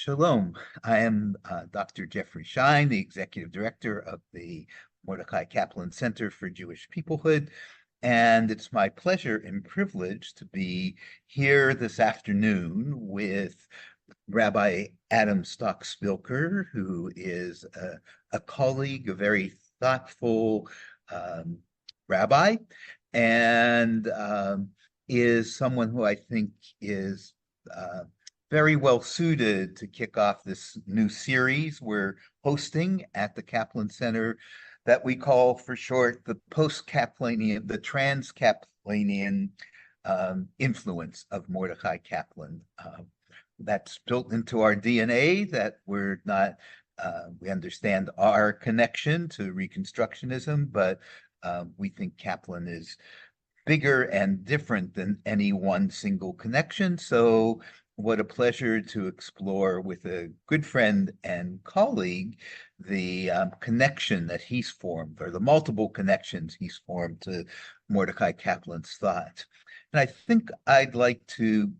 Shalom. I am Dr. Jeffrey Schein, the Executive Director of the Mordecai Kaplan Center for Jewish Peoplehood, and it's my pleasure and privilege to be here this afternoon with Rabbi Adam Stock Spilker, who is a colleague, a very thoughtful rabbi, and is someone who I think is very well suited to kick off this new series we're hosting at the Kaplan Center that we call for short the post-Kaplanian, the trans-Kaplanian influence of Mordecai Kaplan. That's built into our DNA, that we're not, we understand our connection to Reconstructionism, but we think Kaplan is bigger and different than any one single connection. So what a pleasure to explore with a good friend and colleague the connection that he's formed, or the multiple connections he's formed to Mordecai Kaplan's thought. And I think I'd like to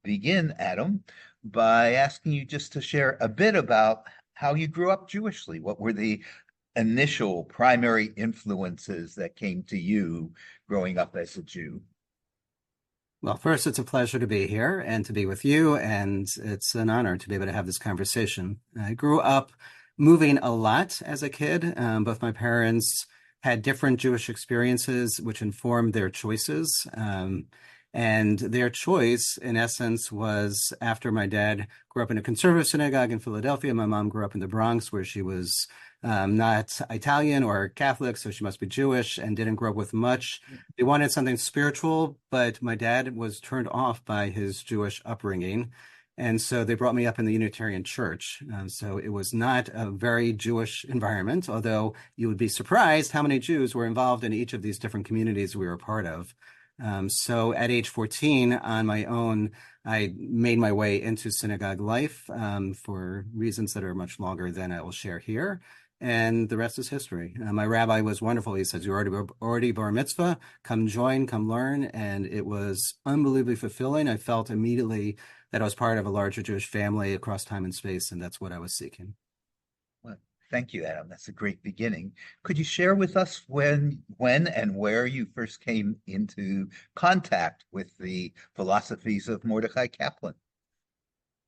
begin, Adam, by asking you just to share a bit about how you grew up Jewishly. What were the initial primary influences that came to you growing up as a Jew? Well, first, it's a pleasure to be here and to be with you, and it's an honor to be able to have this conversation. I grew up moving a lot as a kid. Both my parents had different Jewish experiences, which informed their choices. And their choice, in essence, was after my dad grew up in a conservative synagogue in Philadelphia. My mom grew up in the Bronx, where she was not Italian or Catholic, so she must be Jewish, and didn't grow up with much. They wanted something spiritual, but my dad was turned off by his Jewish upbringing. And so they brought me up in the Unitarian Church. So it was not a very Jewish environment, although you would be surprised how many Jews were involved in each of these different communities we were a part of. So at age 14, on my own, I made my way into synagogue life for reasons that are much longer than I will share here. And the rest is history. My rabbi was wonderful. He says, "You're already bar mitzvah, come join, come learn." And it was unbelievably fulfilling. I felt immediately that I was part of a larger Jewish family across time and space, and that's what I was seeking. Well, thank you, Adam. That's a great beginning. Could you share with us when and where you first came into contact with the philosophies of Mordecai Kaplan?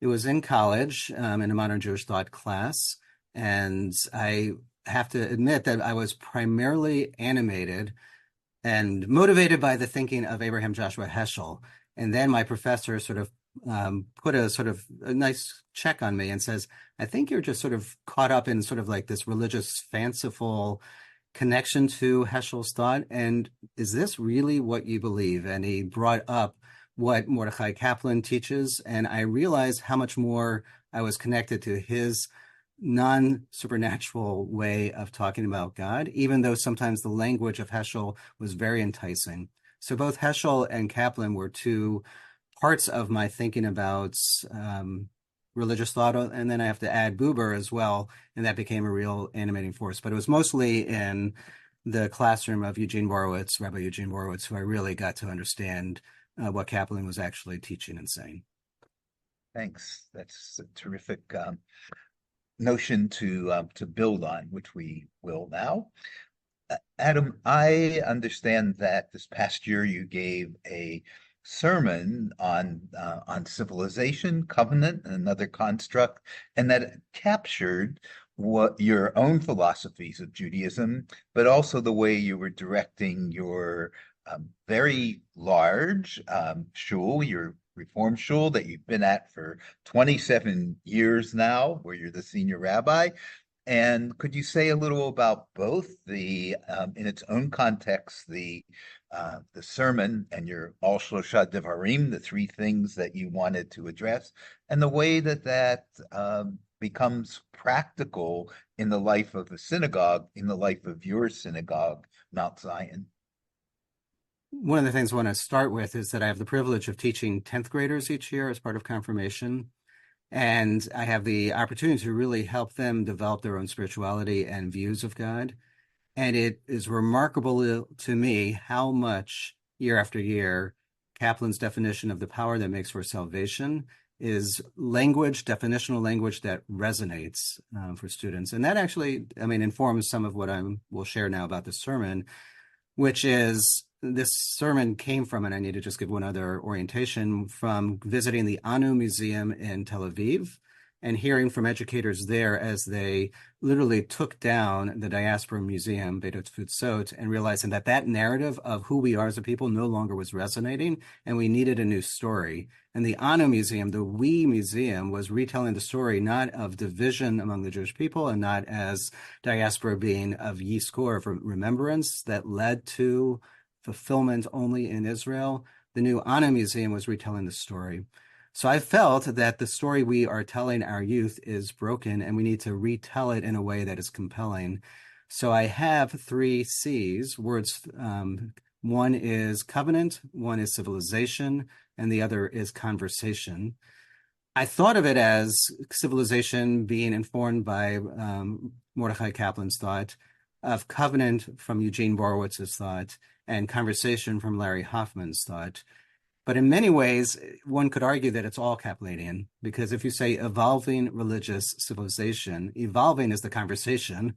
It was in college, in a modern Jewish thought class. And I have to admit that I was primarily animated and motivated by the thinking of Abraham Joshua Heschel. And then my professor sort of put a nice check on me and says, "I think you're just sort of caught up in sort of like this religious, fanciful connection to Heschel's thought. And is this really what you believe?" And he brought up what Mordecai Kaplan teaches. And I realized how much more I was connected to his non-supernatural way of talking about God, even though sometimes the language of Heschel was very enticing. So both Heschel and Kaplan were two parts of my thinking about religious thought. And then I have to add Buber as well, and that became a real animating force. But it was mostly in the classroom of Rabbi Eugene Borowitz, who I really got to understand what Kaplan was actually teaching and saying. Thanks. That's a terrific notion to build on, which we will now. Adam, I understand that this past year you gave a sermon on civilization, covenant, and another construct, and that it captured what your own philosophies of Judaism, but also the way you were directing your very large shul, your Reform Shul that you've been at for 27 years now, where you're the senior rabbi. And could you say a little about both the, in its own context, the sermon and your Al Shlosha Devarim, the three things that you wanted to address, and the way that becomes practical in the life of the synagogue, in the life of your synagogue, Mount Zion? One of the things I want to start with is that I have the privilege of teaching 10th graders each year as part of confirmation. And I have the opportunity to really help them develop their own spirituality and views of God. And it is remarkable to me how much year after year Kaplan's definition of the power that makes for salvation is language, definitional language that resonates for students. And that actually, I mean, informs some of what I will share now about the sermon, which is this sermon came from, and I need to just give one other orientation, from visiting the Anu Museum in Tel Aviv and hearing from educators there as they literally took down the Diaspora Museum, Beit Futsot, and realizing that that narrative of who we are as a people no longer was resonating, and we needed a new story. And the Anu Museum, the We Museum, was retelling the story not of division among the Jewish people and not as diaspora being of Yizkor, of remembrance that led to fulfillment only in Israel. The new Anu Museum was retelling the story. So I felt that the story we are telling our youth is broken and we need to retell it in a way that is compelling. So I have 3 C's, words. One is covenant, one is civilization, and the other is conversation. I thought of it as civilization being informed by Mordecai Kaplan's thought, of covenant from Eugene Borowitz's thought, and conversation from Larry Hoffman's thought. But in many ways, one could argue that it's all Kaplanian, because if you say evolving religious civilization, evolving is the conversation,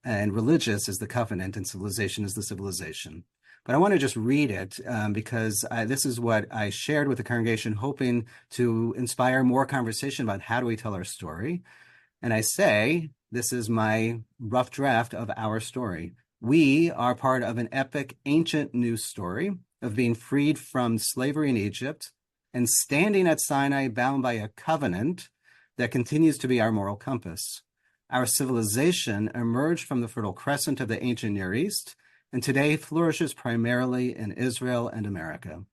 and religious is the covenant, and civilization is the civilization. But I want to just read it because this is what I shared with the congregation, hoping to inspire more conversation about how do we tell our story. And I say, this is my rough draft of our story. We are part of an epic, ancient news story of being freed from slavery in Egypt and standing at Sinai bound by a covenant that continues to be our moral compass. Our civilization emerged from the Fertile Crescent of the ancient Near East and today flourishes primarily in Israel and America.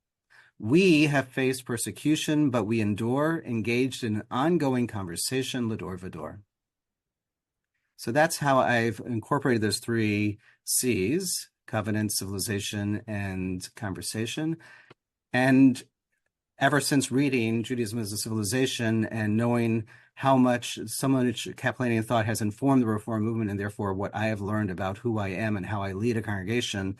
We have faced persecution, but we endure, engaged in an ongoing conversation, Lador Vador. So that's how I've incorporated those 3 C's: covenant, civilization, and conversation. And ever since reading Judaism as a Civilization and knowing how much so much Kaplanian thought has informed the Reform movement, and therefore what I have learned about who I am and how I lead a congregation,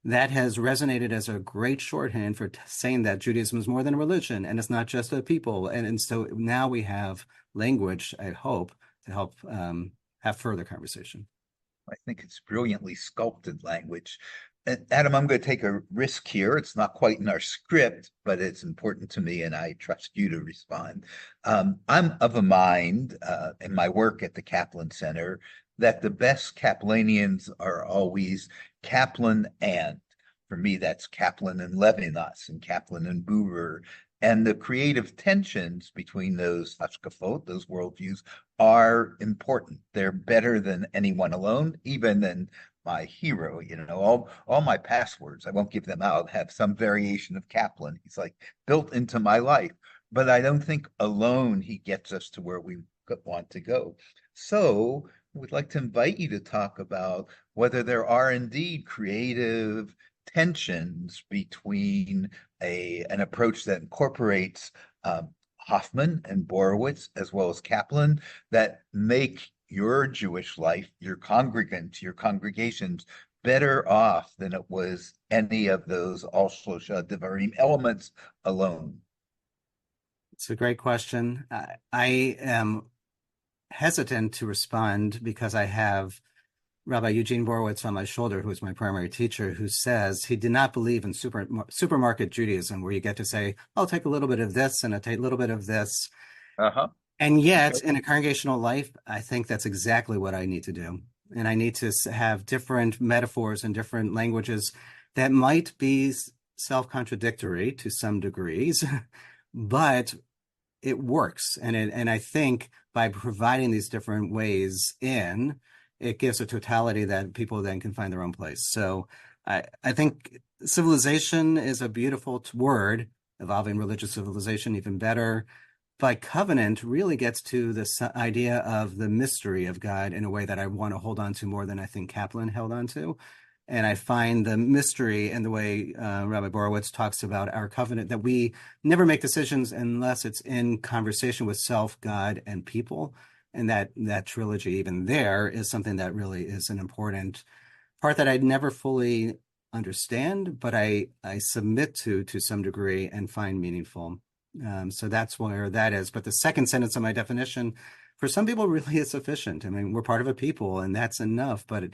that has resonated as a great shorthand for saying that Judaism is more than a religion and it's not just a people. And so now we have language, I hope, to help have further conversation. I think it's brilliantly sculpted language. And Adam, I'm going to take a risk here. It's not quite in our script, but it's important to me, and I trust you to respond. I'm of a mind in my work at the Kaplan Center that the best Kaplanians are always Kaplan and. For me, that's Kaplan and Levinas and Kaplan and Buber. And the creative tensions between those hashkafot, those worldviews, are important. They're better than anyone alone, even than my hero. All my passwords, I won't give them out, have some variation of Kaplan. He's like built into my life, but I don't think alone he gets us to where we want to go. So we'd like to invite you to talk about whether there are indeed creative tensions between an approach that incorporates Hoffman and Borowitz as well as Kaplan that make your Jewish life, your congregants, your congregations better off than it was any of those Al Shlosha Devarim elements alone. It's a great question. I am hesitant to respond because I have Rabbi Eugene Borowitz on my shoulder, who is my primary teacher, who says he did not believe in supermarket Judaism, where you get to say, I'll take a little bit of this and I'll take a little bit of this. Uh-huh. And yet, Okay. in a congregational life, I think that's exactly what I need to do. And I need to have different metaphors and different languages that might be self-contradictory to some degrees, but it works. And I think by providing these different ways in, it gives a totality that people then can find their own place. So I think civilization is a beautiful word, evolving religious civilization even better. But covenant really gets to this idea of the mystery of God in a way that I want to hold on to more than I think Kaplan held on to. And I find the mystery in the way Rabbi Borowitz talks about our covenant, that we never make decisions unless it's in conversation with self, God, and people. And that trilogy, even there, is something that really is an important part that I'd never fully understand, but I submit to some degree and find meaningful. So that's where that is. But the second sentence of my definition, for some people, really is sufficient. I mean, we're part of a people, and that's enough. But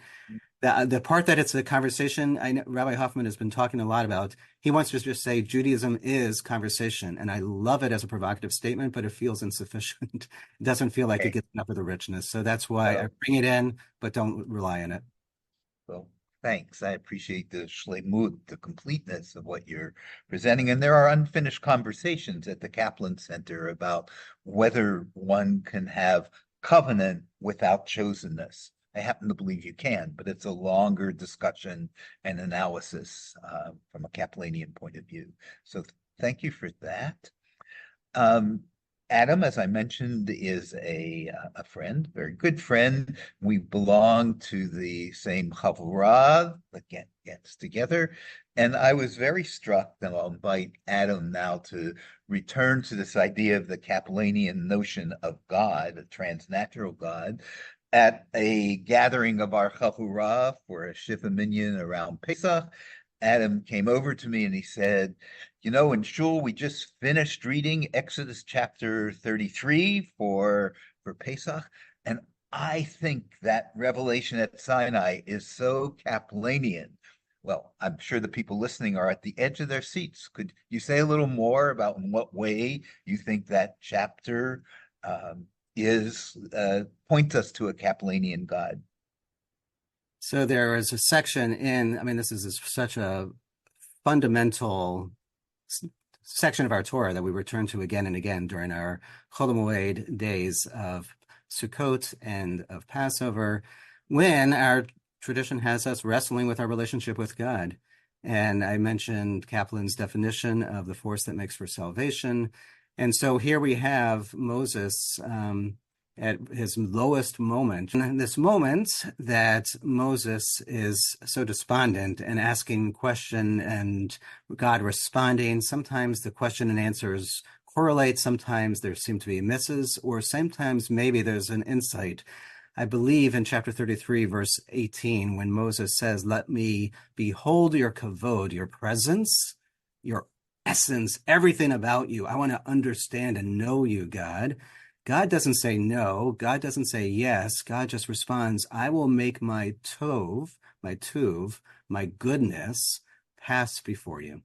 the part that it's a conversation, I know Rabbi Hoffman has been talking a lot about. He wants to just say Judaism is conversation, and I love it as a provocative statement, but it feels insufficient. It doesn't feel like it Okay. gets enough of the richness. So that's why I Well, bring it in, but don't rely on it. well, thanks. I appreciate the shlemut, the completeness of what you're presenting. And there are unfinished conversations at the Kaplan Center about whether one can have covenant without chosenness. I happen to believe you can, but it's a longer discussion and analysis from a Kaplanian point of view. So thank you for that. Um, Adam, as I mentioned, is a friend, very good friend. We belong to the same chavurah that gets together, and I was very struck. And I'll invite Adam now to return to this idea of the Kaplanian notion of God, a transnatural God, at a gathering of our chavurah for a shiva minyan around Pesach. Adam came over to me and he said, you know, in shul, we just finished reading Exodus chapter 33 for Pesach, and I think that revelation at Sinai is so Kaplanian. Well, I'm sure the people listening are at the edge of their seats. Could you say a little more about in what way you think that chapter is points us to a Kaplanian God? So there is a section in, I mean, this is such a fundamental section of our Torah that we return to again and again during our Chol Hamoed days of Sukkot and of Passover, when our tradition has us wrestling with our relationship with God. And I mentioned Kaplan's definition of the force that makes for salvation. And so here we have Moses at his lowest moment. And this moment that Moses is so despondent and asking question and God responding, sometimes the question and answers correlate, sometimes there seem to be misses, or sometimes maybe there's an insight. I believe in chapter 33, verse 18, when Moses says, let me behold your kavod, your presence, your essence, everything about you. I want to understand and know you, God. God doesn't say no. God doesn't say yes. God just responds, I will make my tov, my tuv, my goodness pass before you.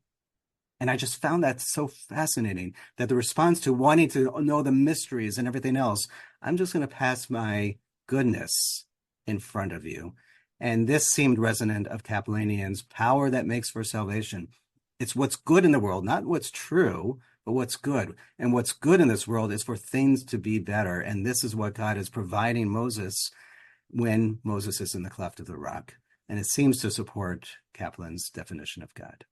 And I just found that so fascinating that the response to wanting to know the mysteries and everything else, I'm just going to pass my goodness in front of you. And this seemed resonant of Kaplanian's power that makes for salvation. It's what's good in the world, not what's true, but what's good. And what's good in this world is for things to be better. And this is what God is providing Moses when Moses is in the cleft of the rock. And it seems to support Kaplan's definition of God.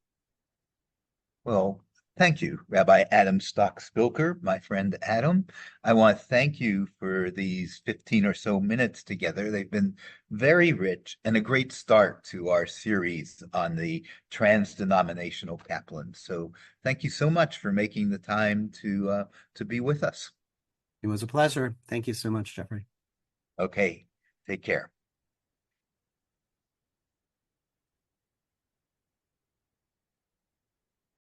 Well, thank you, Rabbi Adam Stock Spilker, my friend Adam. I want to thank you for these 15 or so minutes together. They've been very rich and a great start to our series on the trans-denominational Kaplan. So thank you so much for making the time to be with us. It was a pleasure. Thank you so much, Jeffrey. Okay, take care.